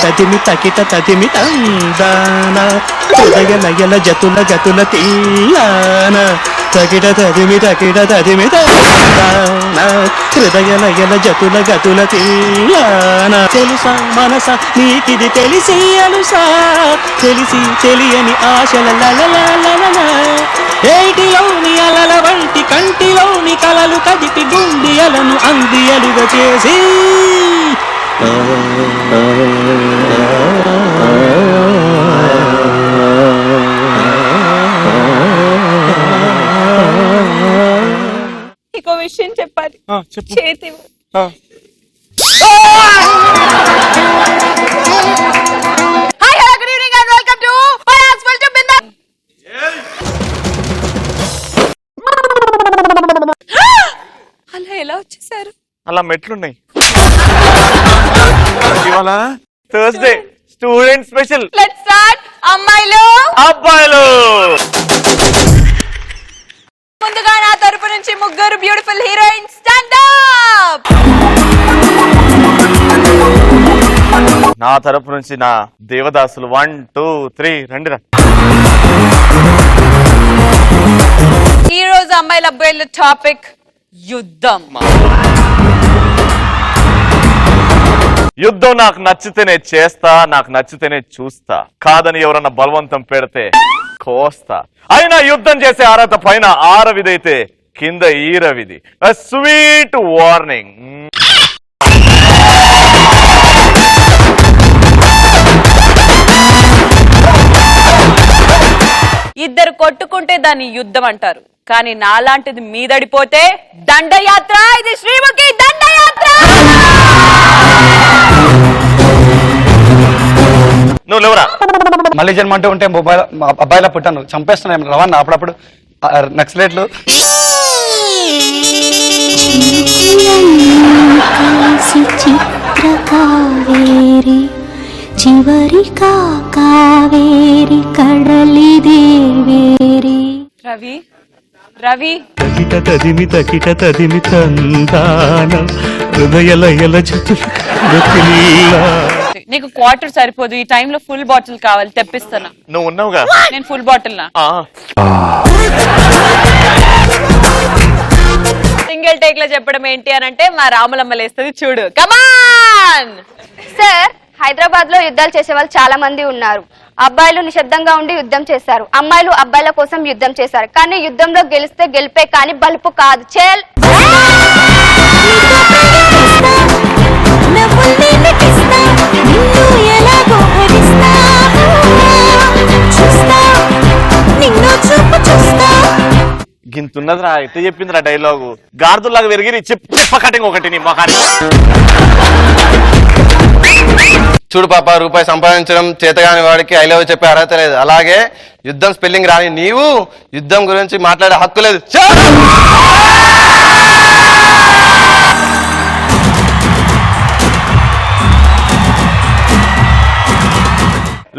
తదిమి తకిట తదిమి తందాన హృదయ నయన జతుల గతుల తీయాన తకిట తదిమి తందాన హృదయ నయన జతుల గతుల తీయాన తెలుసా మనస నీకిది తెలిసి అలుసా తెలిసి తెలియని ఆశల లలలలల ఏటిలోని అలల వంటి కంటిలోని కలలు కదిపి గుండియలను అందియలుగా చేసి ఇంకో విషయం చెప్పాలి. చేతి అలా ఎలా వచ్చేసారు? అలా మెట్లున్నాయి. ఇవాళ Thursday student special. Let's start. అమ్మాయిలు అబ్బాయిలు. ముందుగా నా తరపు నుంచి ముగ్గురు బ్యూటిఫుల్ హీరోయిన్స్ స్టాండ్ అప్. నా తరపు నుంచి నా దేవదాసులు 1 2 3 రండిరా. ఈ రోజు అమ్మాయిల అబ్బాయిల టాపిక్ యుద్ధం. యుద్ధం నాకు నచ్చితేనే చేస్తా, నాకు నచ్చితేనే చూస్తా, కాదని ఎవరన్నా బలవంతం పెడితే కోస్తా. అయినా యుద్ధం చేసే అర్హత పైన 6విదైతే కింద 2విది. Sweet warning. ఇద్దరు కొట్టుకుంటే దాన్ని యుద్ధం అంటారు, కానీ నాలాంటిది మీదడిపోతే దండయాత్ర. ఇది శ్రీముఖి దండయాత్ర. నువ్వు లేవరా. మళ్ళీ జన్మ అంటూ ఉంటే అబ్బాయిలా పుట్టాను, చంపేస్తున్నాను రవాణా అప్పుడప్పుడు నక్సలైట్లు. చివరి కావేరి కడలి దేవేరి. రవి రవి తకిట తదిమి తందాన హృదయ లయల జతుల నీకు క్వార్టర్ సరిపోదు, ఈ టైంలో ఫుల్ బాటిల్ కావాలి, తెప్పిస్తాను. నువ్వు ఉన్నావుగా. నేను ఫుల్ బాటిల్ నా సింగిల్ టేక్ లో చెప్పడం ఏంటి అని అంటే మా రాములమ్మ లేస్తుంది చూడు. Come on sir. హైదరాబాద్ లో యుద్ధాలు చేసే వాళ్ళు చాలా మంది ఉన్నారు. అబ్బాయిలు నిశ్శబ్దంగా ఉండి యుద్ధం చేశారు, అమ్మాయిలు అబ్బాయిల కోసం యుద్ధం చేశారు. కానీ యుద్ధంలో గెలిస్తే గెలిపే, కానీ బలుపు కాదు. చేల్ గింతున్నదిరా. ఎట్లా చెప్పిందిరా డైలాగు. గార్దుల్లాగా విరిగి చెప్ప కటింగ్ ఒకటి నీ మొహాన్ని. చూడు పాప, రూపాయి సంపాదించడం చేతగాని వాడికి ఐ లవ్ చెప్పే అర్హత లేదు. అలాగే యుద్ధం స్పెల్లింగ్ రాని నీవు యుద్ధం గురించి మాట్లాడే హక్కు లేదు.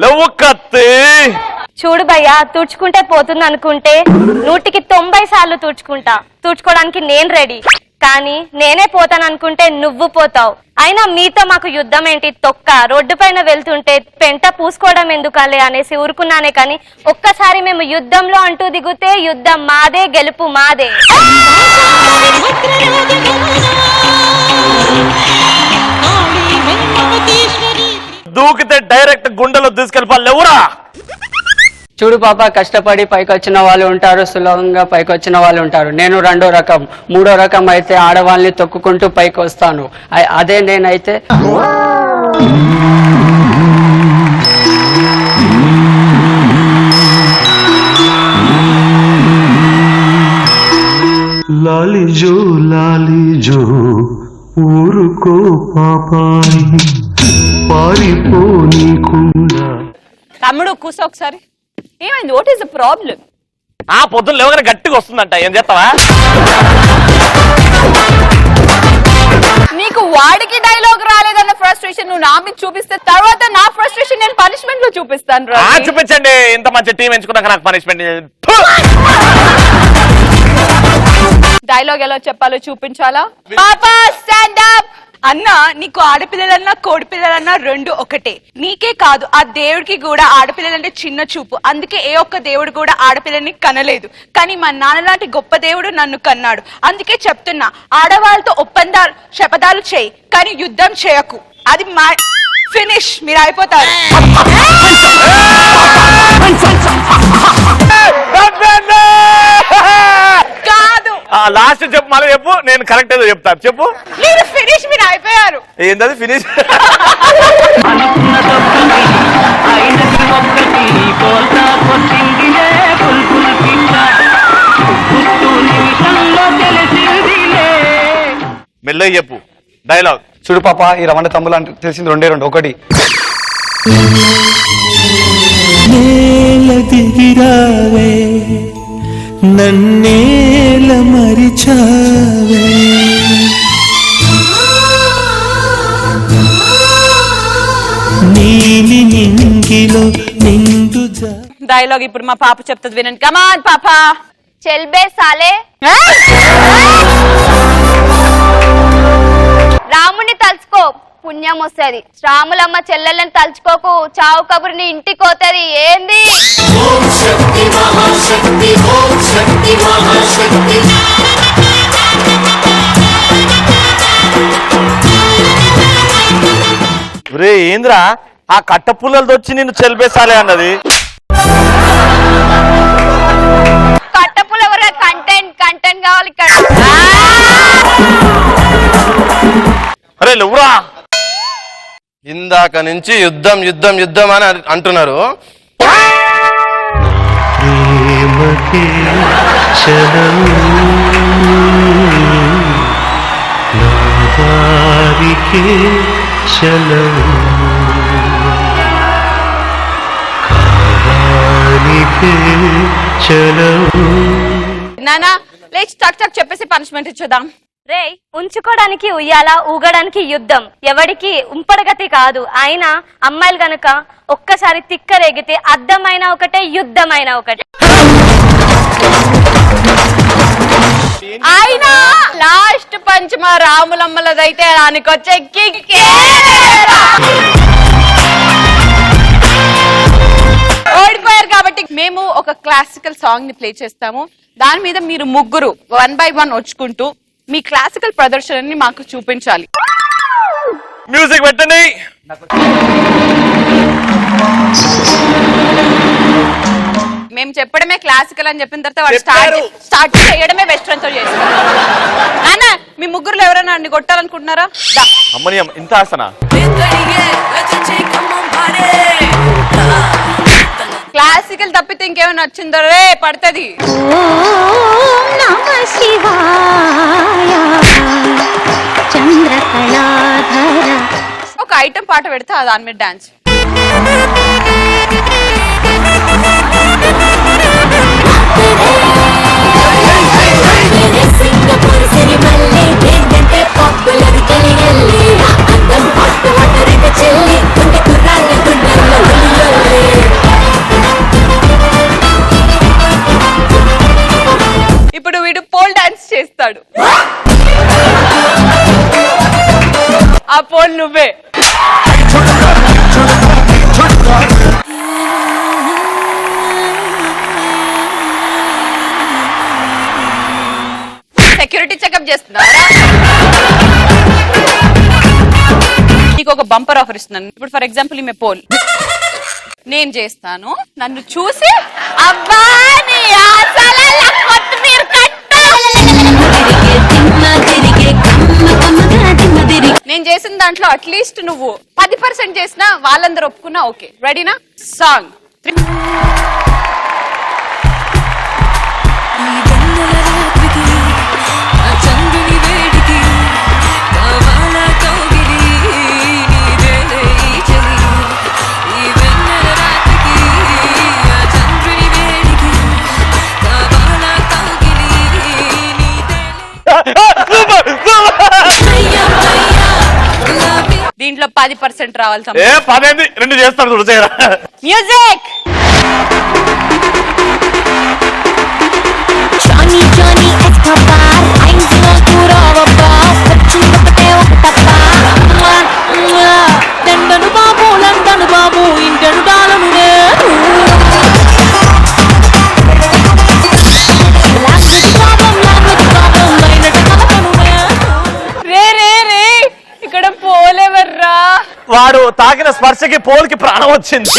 లవ్వు కత్తి. చూడు భయ్యా, తుడుచుకుంటే పోతుంది అనుకుంటే 100కి 90 సార్లు తుడుచుకోవడానికి నేను రెడీ. కానీ నేనే పోతాను అనుకుంటే నువ్వు పోతావు. అయినా మీతో మాకు యుద్ధం ఏంటి తొక్క. రోడ్డు పైన వెళ్తుంటే పెంట పూసుకోవడం ఎందుకలే అనేసి ఊరుకున్నానే, కానీ ఒక్కసారి మేము యుద్ధంలో అంటూ దిగుతే యుద్ధం మాదే, గెలుపు మాదే. దూకితే డైరెక్ట్ గుండెలో తీసుకెళ్ళిపోవాలి. ఎవరా చూడు పాప, కష్టపడి పైకి వచ్చిన వాళ్ళు ఉంటారు, సులభంగా పైకి వచ్చిన వాళ్ళు ఉంటారు. నేను 2వ రకం. 3వ రకం అయితే ఆడవాళ్ళని తొక్కుకుంటూ పైకి వస్తాను. అదే నేనైతే లాలిజో ఊరుకో పాపాయి పారిపోనీకుండా. తమ్ముడు కూసో ఒకసారి. ఏమైంది? What is the problem? ఆ పొద్దున్న లేవగానే గట్టిగా వస్తుందంట. ఏం చేస్తావా? నీకు వాడికి డైలాగ్ చూపిస్తే తర్వాత నా ఫ్రస్ట్రేషన్ నేను పనిష్మెంట్ లో చూపిస్తాను రవి. చూపించండి. ఇంత మంచి టీం ఎంచుకున్నాక నాకు పనిష్మెంట్. డైలాగ్ ఎలా చెప్పాలో చూపించాలా? పాపా స్టాండ్ అప్. అన్న నీకు ఆడపిల్లలన్నా కోడి పిల్లలన్నా రెండు ఒకటే. నీకే కాదు ఆ దేవుడికి కూడా ఆడపిల్లలంటే చిన్న చూపు. అందుకే ఏ ఒక్క దేవుడు కూడా ఆడపిల్లని కనలేదు. కానీ మా నాన్న లాంటి గొప్ప దేవుడు నన్ను కన్నాడు. అందుకే చెప్తున్నా, ఆడవాళ్ళతో ఒప్పందాలు శపథాలు చేయి కానీ యుద్ధం చేయకు. అది మా ఫినిష్. మీరు అయిపోతారు. కాదు, లాస్ట్ చెప్పు, మళ్ళీ చెప్పు. నేను కరెక్ట్ ఏదో చెప్తాను. చెప్పు. మీరు ఫినిష్. మీరు అయిపోయారు. ఏంటది ఫినిష్? మెల్లగా చెప్పు డైలాగ్. చూడు పాప, ఈ రవండ తమ్ములు అంటే తెలిసింది రెండే రెండు. ఒకటి నేల దిగిరావే నన్నేల మరిచావే నీలి నింగిలో నిండు డైలాగ్ ఇప్పుడు మా పాప చెప్తుంది వినండి. కమాన్ పాపా. చెల్బే సాలే. రాముని తలుచుకో, పుణ్యం వస్తుంది. రాములమ్మ చెల్లెళ్ళని తలుచుకోకు, చావు కబురు ఇంటికి పోతుంది. ఏంది? రే ఏంద్రా ఆ కట్ట పుల్లలతో వచ్చి నిన్ను చెల్పేసాలే అన్నది. కట్టపుల కంటెంట్ కంటెంట్ కావాలి ఇక్కడ. అరే నువ్వురా. ఇందాక నుంచి యుద్ధం యుద్ధం యుద్ధం అని అంటున్నారు. ప్రేమకే చలవు నా దారికే చలవు కావానికే చలవు. నానా లేచి చక్ చక్ చెప్పేసి పనిష్మెంట్ ఇచ్చేద్దాం. రే, ఉంచుకోవడానికి ఉయ్యాల, ఊగడానికి యుద్ధం. ఎవడికి ఉంపడగతి కాదు. అయినా అమ్మాయిలు గనక ఒక్కసారి తిక్కరేగితే అద్దమైన ఒకటే, యుద్ధమైన ఒకటే. అయినా లాస్ట్ పంచ్ మా రాములమ్మలదైతే దానికొచ్చే కిక్కే. ఓడిపోయారు కాబట్టి మేము ఒక క్లాసికల్ సాంగ్ ని ప్లే చేస్తాము. దాని మీద మీరు ముగ్గురు 1 by 1 వచ్చుకుంటూ మీ క్లాసికల్ ప్రదర్శనని మాకు చూపించాలి. మ్యూజిక్ పెట్టండి. మేము చెప్పడమే క్లాసికల్ అని చెప్పిన తర్వాత వాడు స్టార్ట్ చేయడమే వెస్ట్రన్ తో చేస్తారు. నాన్న మీ ముగ్గురులో ఎవరైనా అన్ని కొట్టాలనుకుంటున్నారా? అమ్మని ఇంత ఆసనా? క్లాసికల్ తప్పితే ఇంకేమైనా వచ్చిందో రే పడుతుంది. ఒక ఐటమ్ పాట పెడితే దాని మీద డాన్స్. ఇప్పుడు వీడు పోల్ డాన్స్ చేస్తాడు. ఆ పోల్ నువ్వే. సెక్యూరిటీ చెకప్ చేస్తున్నారా? నీకు ఒక బంపర్ ఆఫర్ ఇస్తున్నాను. ఇప్పుడు ఫర్ ఎగ్జాంపుల్ ఈమె పోల్ నేను చేస్తాను. నన్ను చూసి అబ్బా నీ ఆశల కొత్తిమీర కట్ట నేను చేసిన దాంట్లో అట్లీస్ట్ నువ్వు 10% చేసినా వాళ్ళందరూ ఒప్పుకున్నా ఓకే. రెడీనా? సాంగ్. దీంట్లో 10% రావాలి. ఏ 10 2 చేస్తాను చూడు చేయరా. మ్యూజిక్. జానీ జానీ ఎస్కోబార్ ఐన్స్లో కూరవబ్బా వచ్చిందొకటే ఒకటప్ప దండను బాబు లండను బాబు ఇంటను డాలను రే ఇక్కడ పోలేవర్రా. వాడు తాకిన స్పర్శకి పోల్కి ప్రాణం వచ్చింది.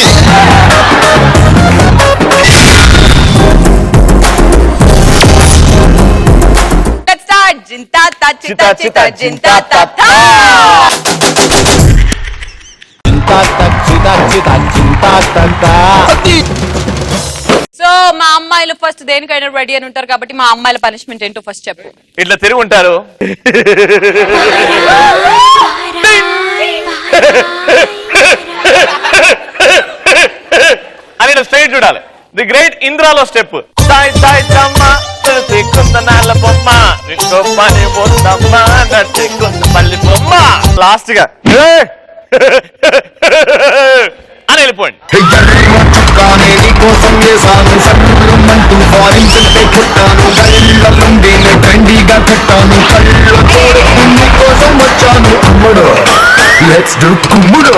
సో మా అమ్మాయిలు ఫస్ట్ దేనికైనా రెడీ అని ఉంటారు కాబట్టి మా అమ్మాయిల పనిష్మెంట్ ఏంటో ఫస్ట్ చెప్పు. ఇట్లా తిరిగి ఉంటారు. అని స్ట్రైట్ చూడాలి. ది గ్రేట్ ఇంద్రాలో స్టెప్. లాస్ట్ గా అని వెళ్ళిపోండి. లెట్స్ డు కుమ్ముడు.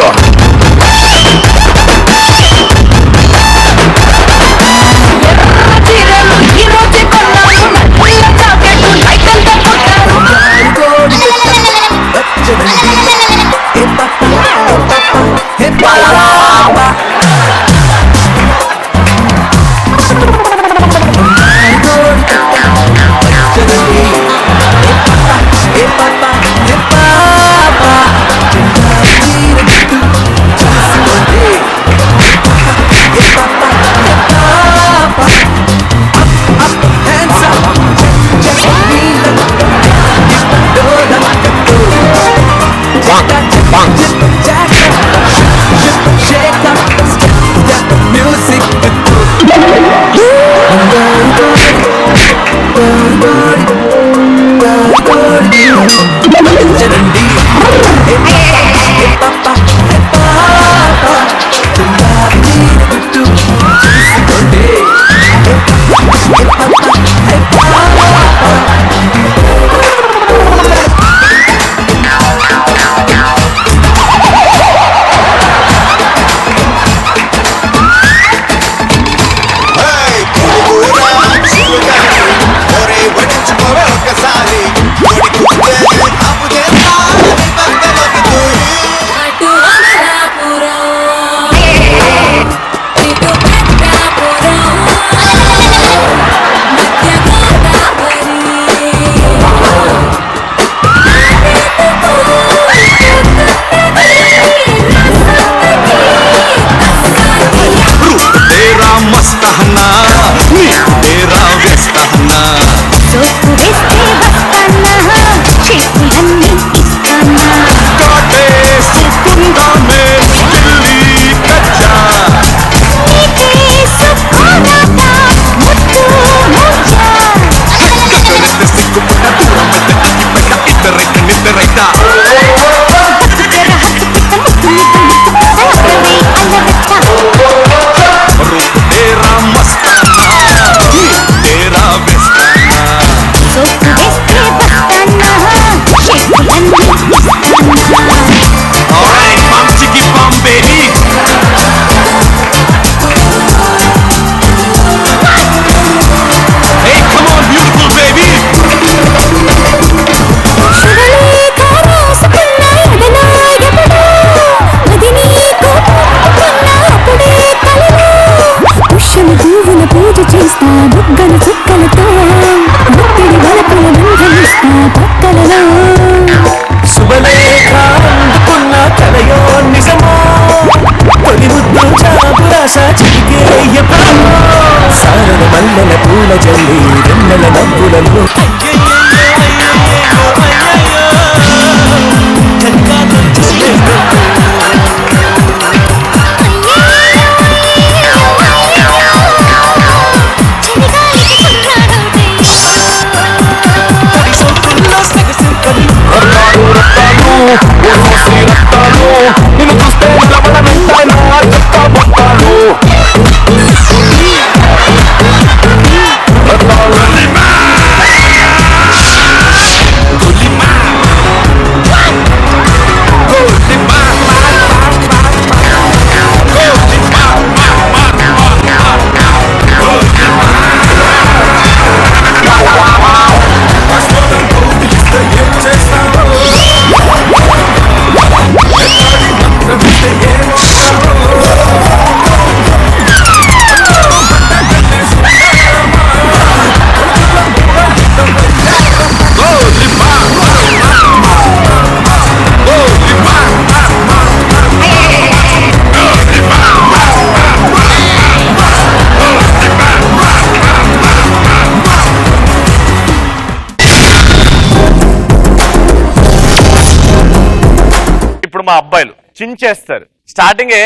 మా అబ్బాయిలు చించేస్తారు. స్టార్టింగే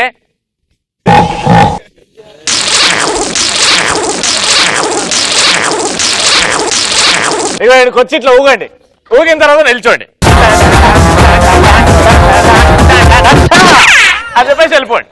ఇక ఆయనకు వచ్చి ఇట్లా ఊగండి, ఊగిన తర్వాత నిల్చోండి అని చెప్పేసి వెళ్ళిపోండి.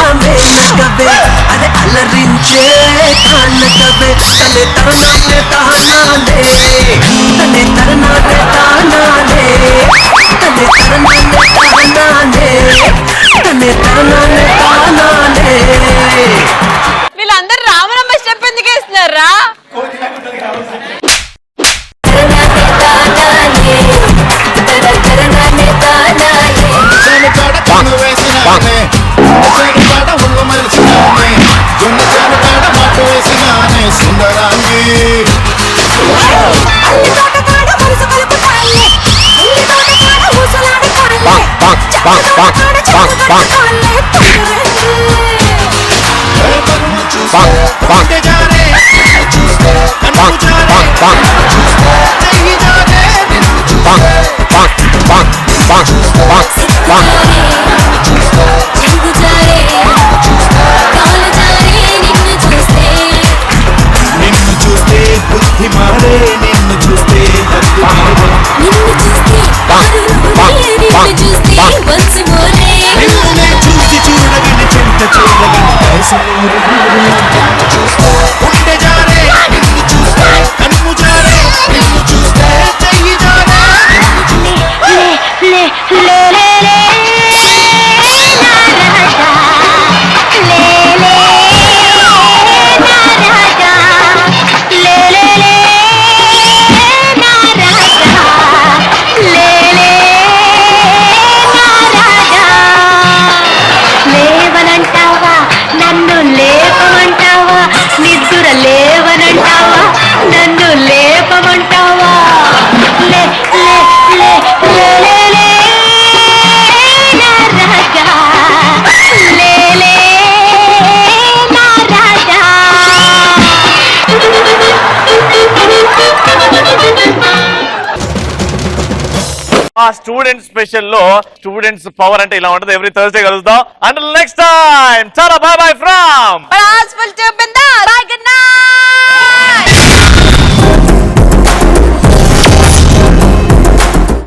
అదే అలరించే కానకవే తనే తరణాలే తానాలే తనే తరణాలే తానాలే తనే తరణాలే తానాలే తనే తరణాలే తానాలే నిన్ను చూస్తే బుద్ధి మారే నిన్ను చూస్తే నిన్నే చూసి చూడగని చెంత చూడగని కలిసి ఉండే జారే నిన్ను చూస్తే కన్ను జారే నిన్ను చూస్తే చెయ్యి జారే లేవనంటావా నన్ను లేపమంటావా నిద్ర లేవనంటావా నన్ను లేపమంటావా లే లే లే లే లే లే నా రాజా లే లే నా రాజా ఆ స్టూడెంట్ స్పెషల్ లో స్టూడెంట్స్ పవర్ అంటే ఇలా ఉంటది. ఎవ్రీ థర్స్డే కలుద్దాం. అంటిల్ నెక్స్ట్ టైం చాలా bye from But as for to Bye, good night.